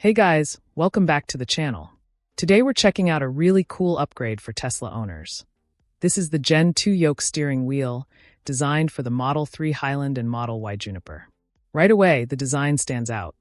Hey guys, welcome back to the channel. Today we're checking out a really cool upgrade for Tesla owners. This is the Gen 2 Yoke Steering Wheel, designed for the Model 3 Highland and Model Y Juniper. Right away, the design stands out.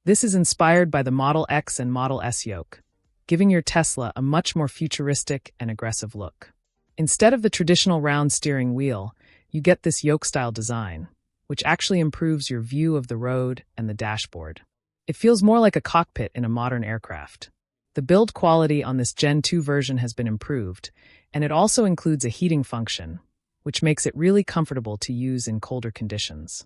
This is inspired by the Model X and Model S yoke, giving your Tesla a much more futuristic and aggressive look. Instead of the traditional round steering wheel, you get this yoke-style design, which actually improves your view of the road and the dashboard. It feels more like a cockpit in a modern aircraft. The build quality on this Gen 2 version has been improved, and it also includes a heating function, which makes it really comfortable to use in colder conditions.